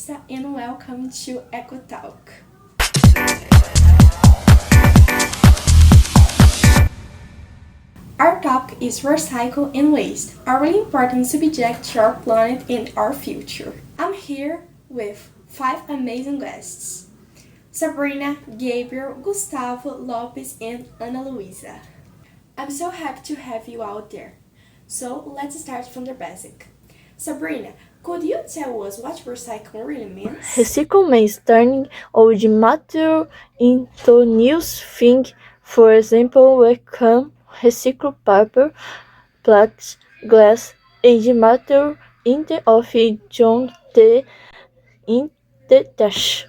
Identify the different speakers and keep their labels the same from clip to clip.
Speaker 1: Luisa and welcome to Eco Talk. Our topic is recycle and waste, a really important subject to our planet and our future. I'm here with 5 amazing guests: Sabrina, Gabriel, Gustavo, Lopes, and Ana Luisa. I'm so happy to have you out there. So let's start from the basic. Sabrina, could you tell us what recycle really means?
Speaker 2: Recycle means turning old material into new things. For example, we can recycle paper, plastic, glass, and material instead of throwing them in the trash.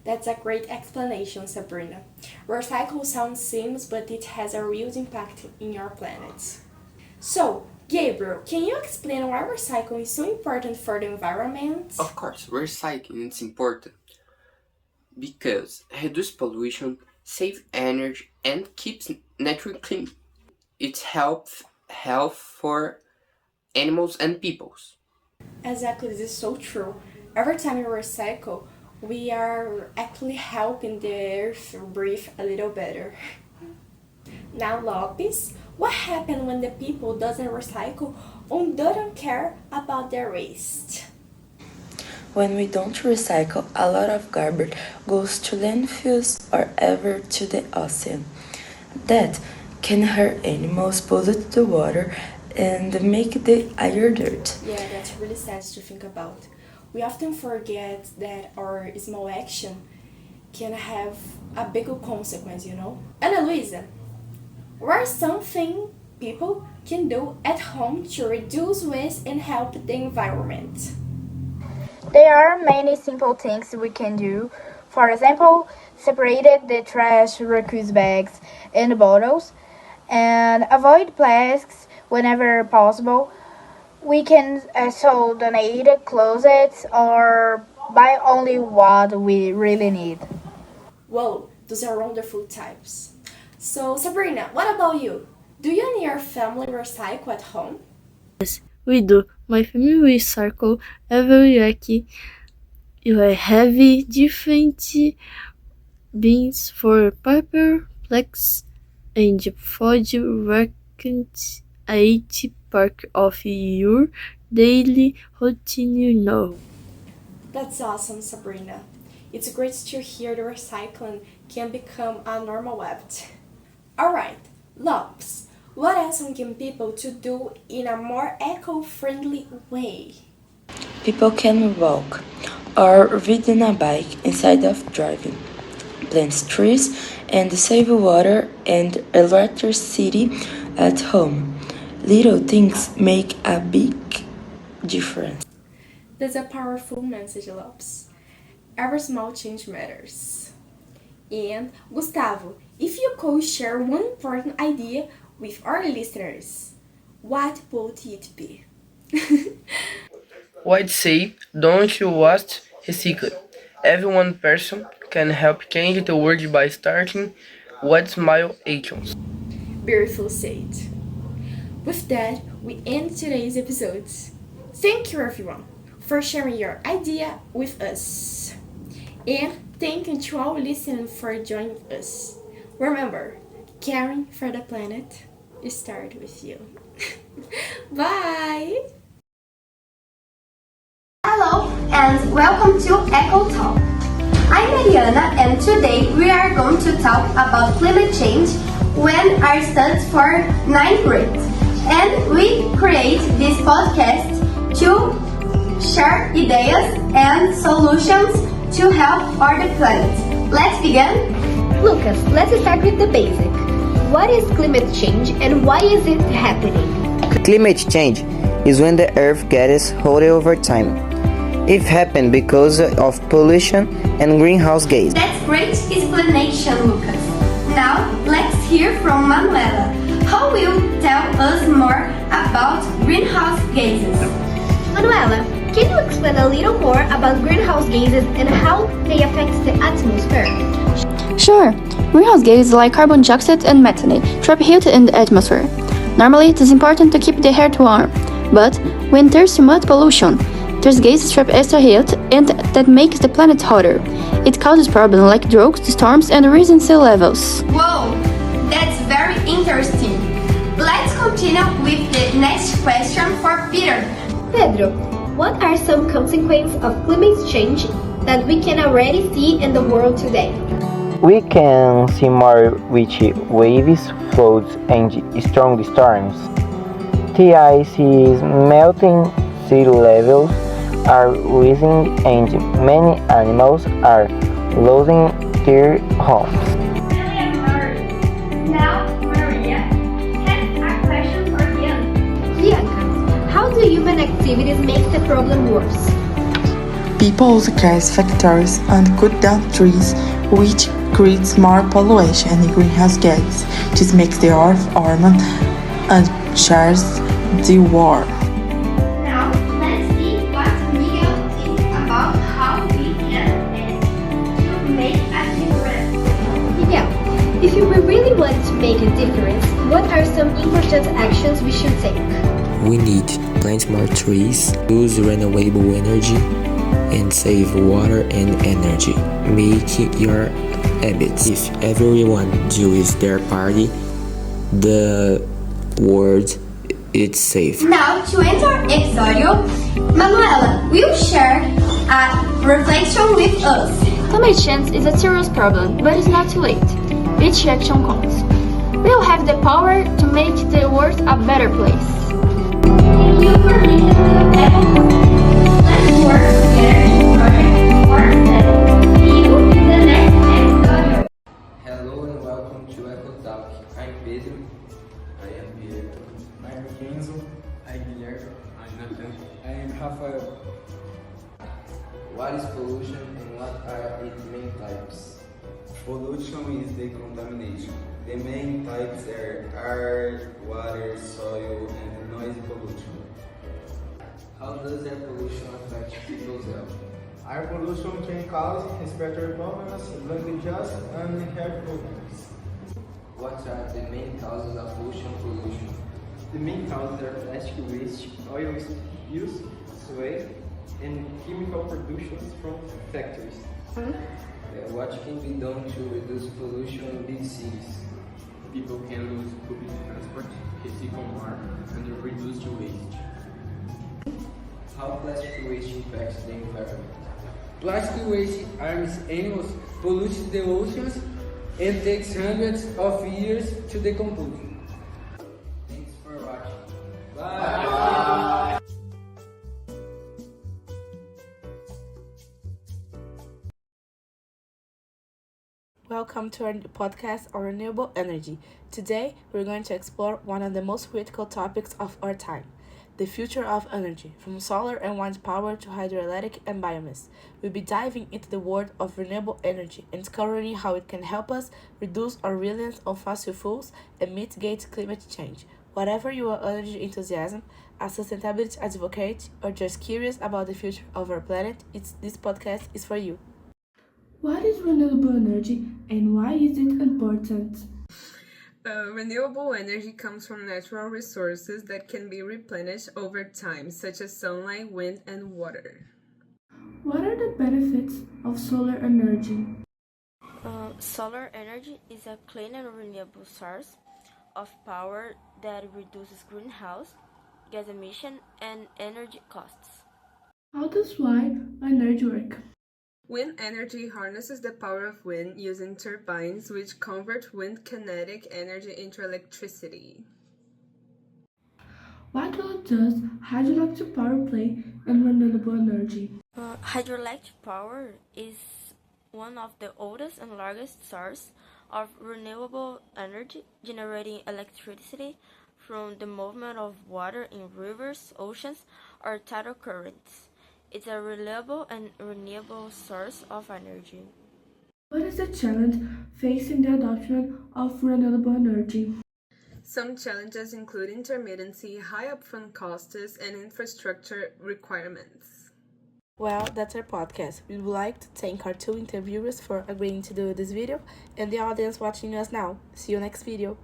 Speaker 1: That's a great explanation, Sabrina. Recycle sounds simple, but it has a real impact in our planet. So, Gabriel, can you explain why recycling is so important for the environment?
Speaker 3: Of course, recycling is important because reduce pollution, save energy, and keeps nature clean. It helps health for animals and peoples.
Speaker 1: Exactly, this is so true. Every time we recycle, we are actually helping the earth breathe a little better. Now, Lopes, what happens when the people doesn't recycle or don't care about their waste?
Speaker 4: When we don't recycle, a lot of garbage goes to landfills or ever to the ocean. That can hurt animals, pollute the water, and make the air dirt.
Speaker 1: Yeah, that's really sad to think about. We often forget that our small action can have a bigger consequence, Ana Luisa, what are something people can do at home to reduce waste and help the environment?
Speaker 5: There are many simple things we can do. For example, separate the trash, reuse bags and bottles, and avoid plastics whenever possible. We can also donate clothes or buy only what we really need.
Speaker 1: Whoa, those are wonderful tips. So, Sabrina, what about you? Do you and your family recycle at home?
Speaker 2: We do. My family recycle every week. We have different bins for paper, plastics, and food waste. It's part of your daily routine now.
Speaker 1: That's awesome, Sabrina. It's great to hear the recycling can become a normal habit. Alright, Lopes, what else can people to do in a more eco-friendly way?
Speaker 4: People can walk or ride on a bike instead of driving, plant trees, and save water and electricity at home. Little things make a big difference.
Speaker 1: That's a powerful message, Lopes. Every small change matters. And Gustavo, if you could share one important idea with our listeners, what would it be?
Speaker 6: I'd say don't you waste, recycle. Every one person can help change the world by starting with small actions.
Speaker 1: Beautiful said. With that, we end today's episode. Thank you everyone for sharing your idea with us. And thank you to all listeners for joining us. Remember, caring for the planet starts with you. Bye!
Speaker 7: Hello and welcome to Eco Talk. I'm Mariana and today we are going to talk about climate change when I studied for 9th grade. And we create this podcast to share ideas and solutions to help our planet. Let's begin.
Speaker 5: Lucas, let's start with the basic. What is climate change and why is it happening?
Speaker 8: Climate change is when the Earth gets hotter over time. It happens because of pollution and greenhouse gases.
Speaker 7: That's great explanation, Lucas. Now let's hear from Manuela, who will tell us more about greenhouse gases.
Speaker 5: Manuela, can you explain a little more about greenhouse gases and how they affect the atmosphere?
Speaker 9: Sure. Greenhouse gases like carbon dioxide and methane trap heat in the atmosphere. Normally, it is important to keep the air warm, but when there's too much pollution, These gases trap extra heat and that makes the planet hotter. It causes problems like droughts, storms, and rising sea levels.
Speaker 7: Whoa, that's very interesting. Let's continue with the next question for Peter.
Speaker 10: Pedro, what are some consequences of climate change that we can already see in the world today?
Speaker 8: We can see more witchy waves, floods, and strong storms. The ice is melting, sea levels are rising, and many animals are losing their homes.
Speaker 7: Now, Maria has a question for Bianca.
Speaker 10: Bianca, how do human activities make the problem worse?
Speaker 4: People use gas factories and cut down trees, which creates more pollution and greenhouse gases. This makes the earth warmer and shares the war.
Speaker 7: Now, let's see what Miguel thinks about how we can to make a difference.
Speaker 10: Miguel, if we really want to make a difference, what are some important actions we should take?
Speaker 11: We need to plant more trees, use renewable energy, and save water and energy. Make your habits. If everyone does their party, the world is safe.
Speaker 7: Now, to end our episode, Manuela will share a reflection with us.
Speaker 9: Climate change is a serious problem, but it's not too late. Each action counts. We all have the power to make the world a better place.
Speaker 7: Thank you for listening to Apple. Let's work together to project ourselves. See you in the next episode.
Speaker 3: Hello and welcome to Eco Talk. I'm Pedro.
Speaker 12: I am Pierre. I am Kenzo. I am Guilherme. I am Nathan. I am Rafael.
Speaker 3: What is pollution and what are its main types?
Speaker 12: Pollution is the contamination. The main types are air, water, soil, and noise pollution.
Speaker 3: How does air pollution affect people's health?
Speaker 12: Air pollution can cause respiratory problems, lung disease, and heart problems.
Speaker 3: What are the main causes of ocean pollution?
Speaker 12: The main causes are plastic waste, oil use, sweat, and chemical productions from factories.
Speaker 3: What can be done to reduce pollution in big cities?
Speaker 13: People can use public transport, recycle more, and reduce the waste.
Speaker 3: How plastic waste impacts the environment?
Speaker 14: Plastic waste harms animals, pollutes the oceans, and takes hundreds of years to decompose.
Speaker 3: Thanks for watching.
Speaker 14: Bye!
Speaker 2: Welcome to our podcast on renewable energy. Today, we're going to explore one of the most critical topics of our time, the future of energy, from solar and wind power to hydroelectric and biomass. We'll be diving into the world of renewable energy and discovering how it can help us reduce our reliance on fossil fuels and mitigate climate change. Whatever your energy enthusiasm, a sustainability advocate, or just curious about the future of our planet, this podcast is for you.
Speaker 1: What is renewable energy and why is it important?
Speaker 15: Renewable energy comes from natural resources that can be replenished over time, such as sunlight, wind, and water.
Speaker 1: What are the benefits of solar energy?
Speaker 2: Solar energy is a clean and renewable source of power that reduces greenhouse gas emission and energy costs.
Speaker 1: How does wind energy work?
Speaker 15: Wind energy harnesses the power of wind using turbines, which convert wind kinetic energy into electricity.
Speaker 1: What role does hydroelectric power play in renewable energy?
Speaker 2: Hydroelectric power is one of the oldest and largest sources of renewable energy, generating electricity from the movement of water in rivers, oceans, or tidal currents. It's a reliable and renewable source of energy.
Speaker 1: What is the challenge facing the adoption of renewable energy?
Speaker 15: Some challenges include intermittency, high upfront costs, and infrastructure requirements.
Speaker 2: Well, that's our podcast. We would like to thank our two interviewers for agreeing to do this video and the audience watching us now. See you next video.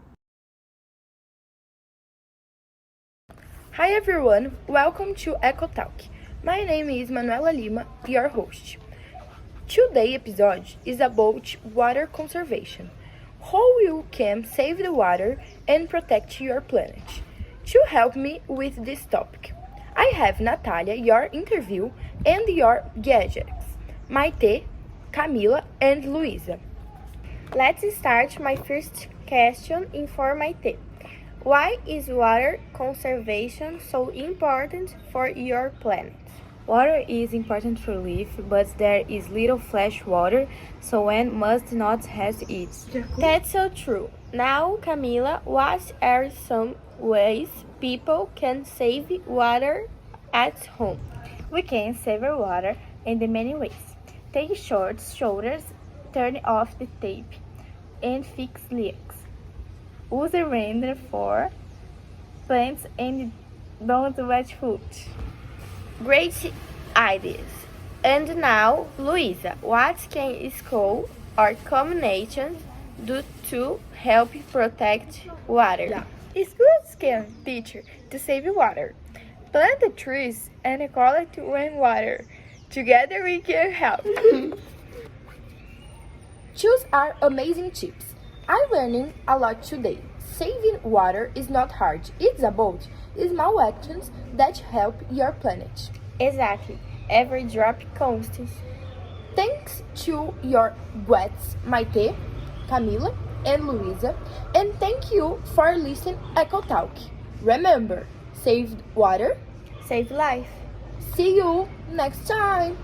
Speaker 5: Hi everyone, welcome to Eco Talk.
Speaker 16: My name is Manuela Lima, your host. Today's episode is about water conservation. How you can save the water and protect your planet. To help me with this topic, I have Natalia, your interview, and your gadgets, Maite, Camila, and Luisa. Let's start my first question for Maite. Why is water conservation so important for your planet?
Speaker 17: Water is important for life, but there is little fresh water, so one must not have it.
Speaker 16: That's so true. Now, Camila, what are some ways people can save water at home?
Speaker 17: We can save water in many ways. Take short showers, turn off the tap, and fix leaks. Use a render for plants and don't wet food.
Speaker 16: Great ideas. And now, Luisa, what can school or communities do to help protect water?
Speaker 2: Schools can teach to save water, plant the trees, and collect rainwater. Together we can help.
Speaker 16: Those are amazing tips. I'm learning a lot today. Saving water is not hard. It's about small actions that help your planet.
Speaker 2: Exactly. Every drop counts.
Speaker 16: Thanks to your guests, Maite, Camila, and Luisa, and thank you for listening Eco Talk. Remember, save water,
Speaker 2: save life.
Speaker 16: See you next time.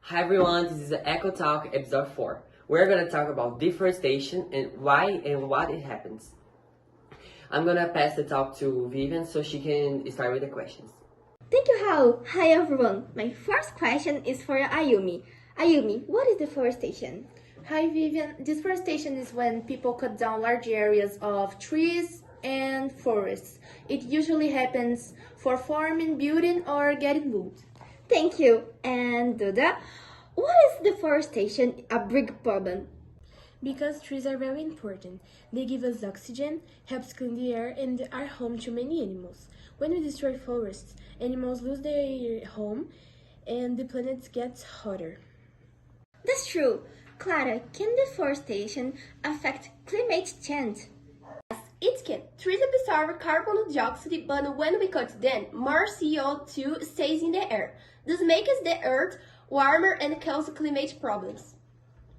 Speaker 18: Hi everyone, this is Eco Talk episode 4. We're gonna talk about deforestation and why and what it happens. I'm gonna pass the talk to Vivian so she can start with the questions.
Speaker 10: Thank you, Hal. Hi everyone. My first question is for Ayumi. Ayumi, what is deforestation?
Speaker 1: Hi Vivian. Deforestation is when people cut down large areas of trees and forests. It usually happens for farming, building, or getting wood.
Speaker 10: Thank you. And Duda, what is deforestation a big problem?
Speaker 19: Because trees are very important. They give us oxygen, helps clean the air, and are home to many animals. When we destroy forests, animals lose their home and the planet gets hotter.
Speaker 10: That's true. Clara, can deforestation affect climate change?
Speaker 7: Yes, it can. Trees absorb carbon dioxide, but when we cut them, more CO2 stays in the air. This makes the earth warmer and causes climate problems.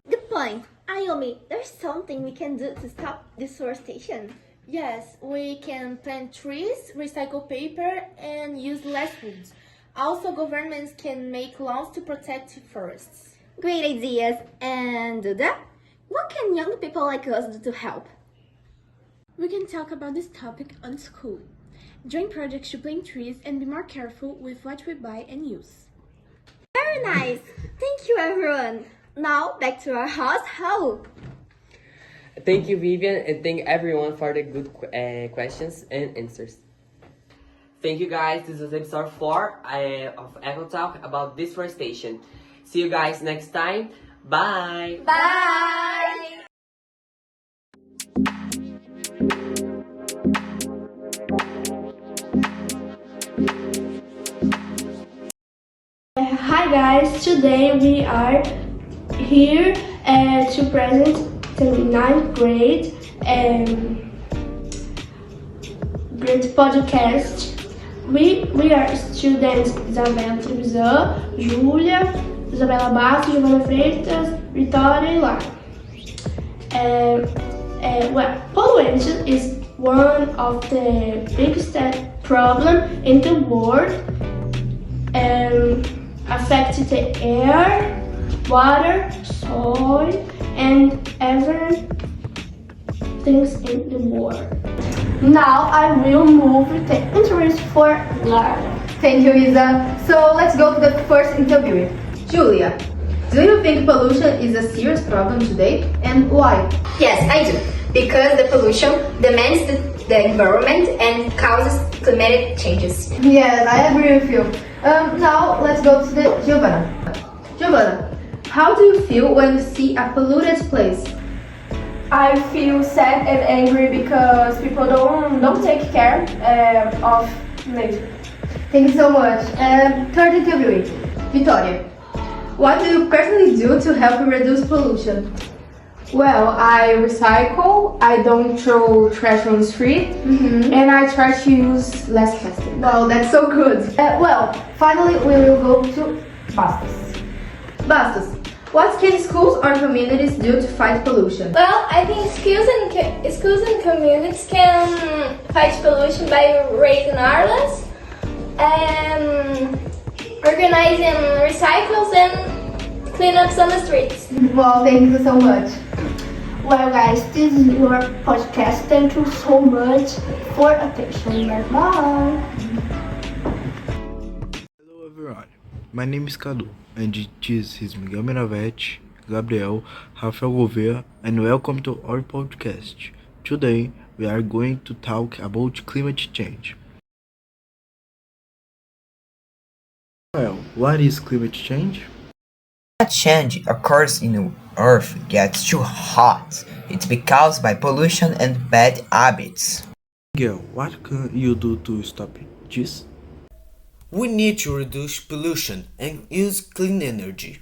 Speaker 10: Good point. Ayumi, there's something we can do to stop deforestation.
Speaker 1: Yes, we can plant trees, recycle paper, and use less wood. Also, governments can make laws to protect forests.
Speaker 10: Great ideas. And Duda, what can young people like us do to help?
Speaker 19: We can talk about this topic on school. Join projects to plant trees and be more careful with what we buy and use.
Speaker 10: Very nice. Thank you, everyone. Now, back to our host, Hal.
Speaker 18: Thank you, Vivian, and thank everyone for the good questions and answers. Thank you, guys. This was episode 4 of Eco Talk about deforestation. See you guys next time. Bye.
Speaker 10: Bye.
Speaker 20: Hi guys, today we are here to present the 9th grade podcast. We are students Isabela Trevisan, Júlia, Isabela Bastos, Giovana Freitas, Vitória e Lara. Pollution is one of the biggest problems in the world. Affects the air, water, soil, and everything in the world.
Speaker 7: Now I will move the interviews for Lara. Thank you, Isa. So let's go to the first interview. Julia, do you think pollution is a serious problem today, and why?
Speaker 5: Yes, I do. Because the pollution damages the environment and causes climate changes.
Speaker 7: Yes, I agree with you. Now let's go to the Giovanna. Giovanna, how do you feel when you see a polluted place?
Speaker 20: I feel sad and angry because people don't take care of
Speaker 5: Amazing. Thank you so much. Third interview, Victoria. What do you personally do to help reduce pollution?
Speaker 21: Well, I recycle, I don't throw trash on the street, and I try to use less plastic.
Speaker 5: Wow, that's so good. Well, finally we will go to Bastos. Bastos, what can schools or communities do to fight pollution?
Speaker 9: Well, I think schools and communities can fight pollution by raising awareness, organizing recycles, and clean up on the streets.
Speaker 5: Well, thank you so much.
Speaker 20: Well, guys, this is your podcast. Thank you so much for attention. Bye.
Speaker 22: Hello everyone, my name is Cadu, and this is Miguel Miravete, Gabriel, Rafael Gouveia, and welcome to our podcast. Today, we are going to talk about climate change. Well, what is climate change?
Speaker 23: Climate change occurs in Earth gets too hot. It's caused by pollution and bad habits.
Speaker 22: Miguel, what can you do to stop this?
Speaker 24: We need to reduce pollution and use clean energy.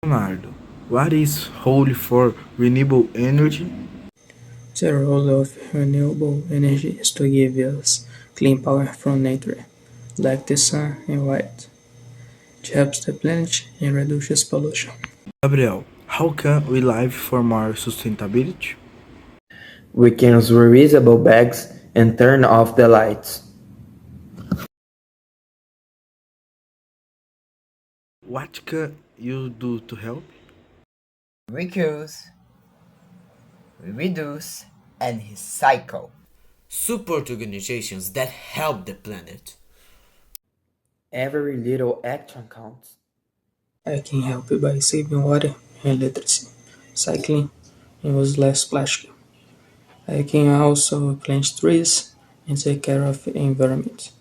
Speaker 22: Leonardo, what is role for renewable energy?
Speaker 25: The role of renewable energy is to give us clean power from nature, like the sun and wind. It helps the planet and reduces pollution.
Speaker 22: Gabriel, how can we live for more sustainability?
Speaker 8: We can use reusable bags and turn off the lights.
Speaker 22: What can you do to help?
Speaker 23: Reuse, reduce, and recycle.
Speaker 24: Support organizations that help the planet.
Speaker 8: Every little action counts.
Speaker 25: I can help by saving water and electricity, cycling, and use less plastic. I can also plant trees and take care of the environment.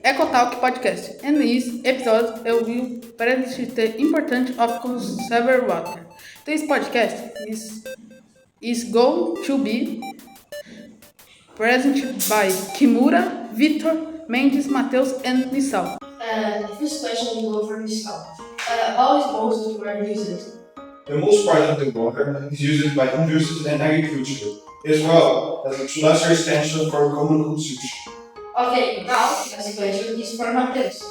Speaker 26: Eco Talk podcast. In this episode, I will present the importance of conserving water. This podcast is going to be presented by Kimura, Victor, Mendes, Mateus, and Missal.
Speaker 20: This question will go for Missal. How is water were used?
Speaker 27: The most part of the water is used by industries and agriculture, as well as a lesser extension for common consumption.
Speaker 20: Okay, now this question is for Mateus.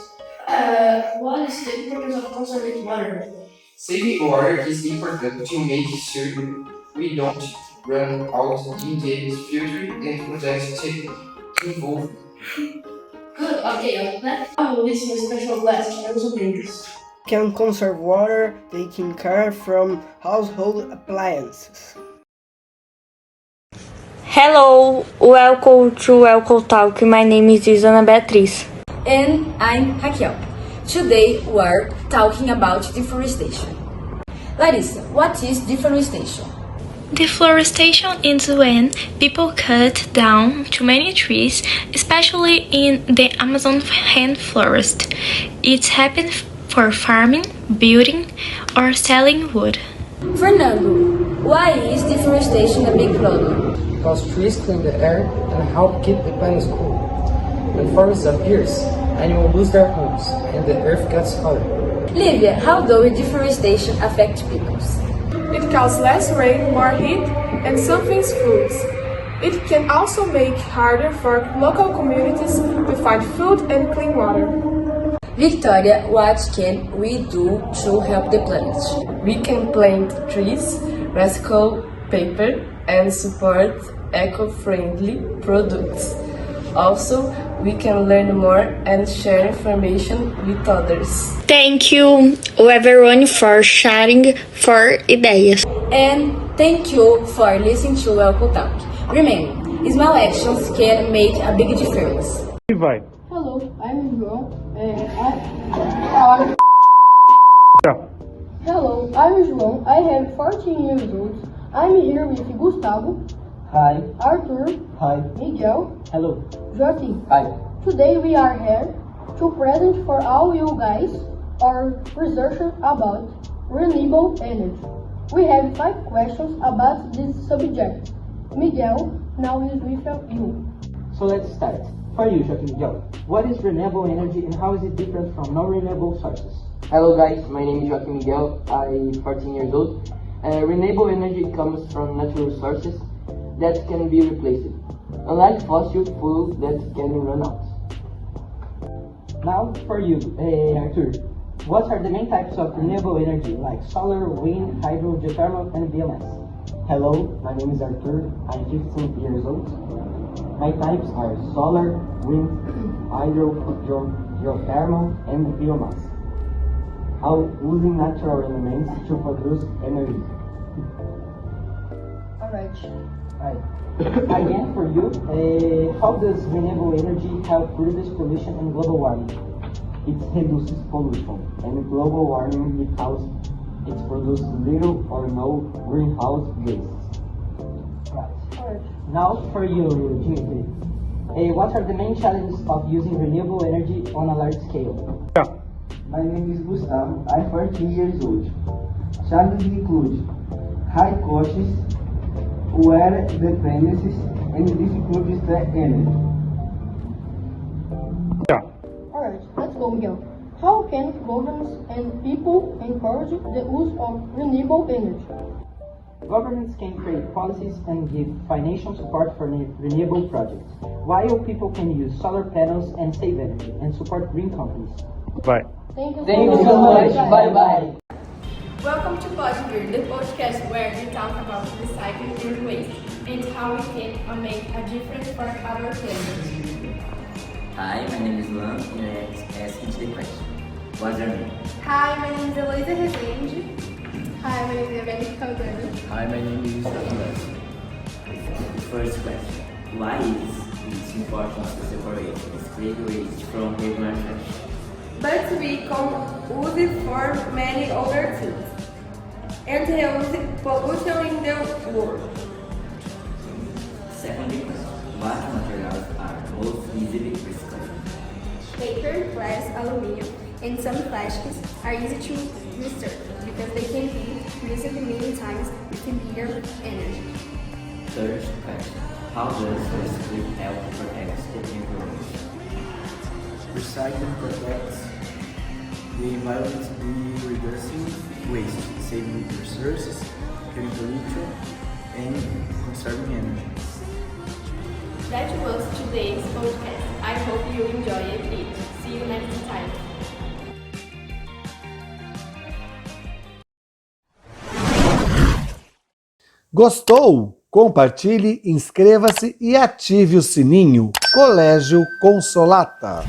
Speaker 20: What is the importance of conserving water?
Speaker 28: Saving water is important to make sure we don't run out in the future and protect the involved.
Speaker 20: Good, okay, now we'll listen to a special class and also dangerous.
Speaker 29: Can conserve water, taking care from household appliances.
Speaker 2: Hello, welcome to Eco Talk. My name is Isana Beatriz.
Speaker 30: And I'm Raquel. Today we are talking about deforestation. Larissa, what is deforestation?
Speaker 31: Deforestation is when people cut down too many trees, especially in the Amazon rainforest. It happens for farming, building, or selling wood.
Speaker 30: Fernando, why is deforestation a big problem?
Speaker 14: Because trees clean the air and help keep the planet cool. When forests appears, animals lose their homes and the earth gets hotter.
Speaker 30: Livia, how does deforestation affect people?
Speaker 32: It causes less rain, more heat, and some things foods. It can also make it harder for local communities to find food and clean water.
Speaker 30: Victoria, what can we do to help the planet?
Speaker 19: We can plant trees, recycle paper, and support eco-friendly products. Also, we can learn more and share information with others.
Speaker 31: Thank you, everyone, for sharing your ideas.
Speaker 30: And thank you for listening to Eco Talk. Remember, small actions can make a big difference.
Speaker 33: Hello, I'm João. Hello, I'm João. I have 14 years old. I'm here with Gustavo.
Speaker 34: Hi.
Speaker 33: Arthur.
Speaker 34: Hi.
Speaker 33: Miguel.
Speaker 34: Hello.
Speaker 33: Joaquim.
Speaker 34: Hi.
Speaker 33: Today we are here to present for all you guys are researchers about renewable energy. We have 5 questions about this subject. Miguel, now is with you.
Speaker 1: So let's start. For you, Miguel, what is renewable energy and how is it different from non-renewable sources?
Speaker 3: Hello guys, my name is Joaquim Miguel, I'm 14 years old. Renewable energy comes from natural sources that can be replaced, unlike fossil fuels that can run out.
Speaker 1: Now for you, Arthur, what are the main types of renewable energy like solar, wind, hydro, geothermal and biomass?
Speaker 4: Hello, my name is Arthur, I'm 15 years old. My types are solar, wind, hydro, geothermal and biomass. How using natural elements to produce energy.
Speaker 33: Alright.
Speaker 1: Again for you, how does renewable energy help reduce pollution and global warming?
Speaker 4: It reduces pollution and global warming because it produces little or no greenhouse gases.
Speaker 1: Right. Now for you, Jimmy. What are the main challenges of using renewable energy on a large scale?
Speaker 6: My name is Gustavo, I'm 14 years old. Challenges include high costs, weather dependencies, and difficulties to energy.
Speaker 33: Alright, let's go, Miguel. How can governments and people encourage the use of renewable energy?
Speaker 1: Governments can create policies and give financial support for renewable projects, while people can use solar panels and save energy and support green companies.
Speaker 7: Bye.
Speaker 33: Thank you
Speaker 3: so much. Bye-bye.
Speaker 10: Welcome to Podbeer, the podcast where we talk about recycling and waste and how we can make a difference for our planet.
Speaker 11: Hi, my name is Luan and let's ask each the question. What's your name?
Speaker 12: Hi, my name is Heloísa Rezende. Hi, my name is Evelyn Caldana.
Speaker 11: Hi, my name is Andrés. First question. Why is it important to separate street waste from regular trash?
Speaker 12: But we can use it for many other things and reduce pollution in the world.
Speaker 11: Second question. What materials are most easily recycled?
Speaker 12: Paper, glass, aluminum, and some plastics are easy to recycle because they can be used many times with little energy.
Speaker 11: Third question. How does recycling help protect the environment?
Speaker 22: Recycling protects the environment by reducing waste, saving resources, cutting pollution, and conserving energy.
Speaker 10: That was today's podcast. I hope you enjoyed it. See you next time.
Speaker 13: Gostou? Compartilhe, inscreva-se e ative o sininho. Colégio Consolata.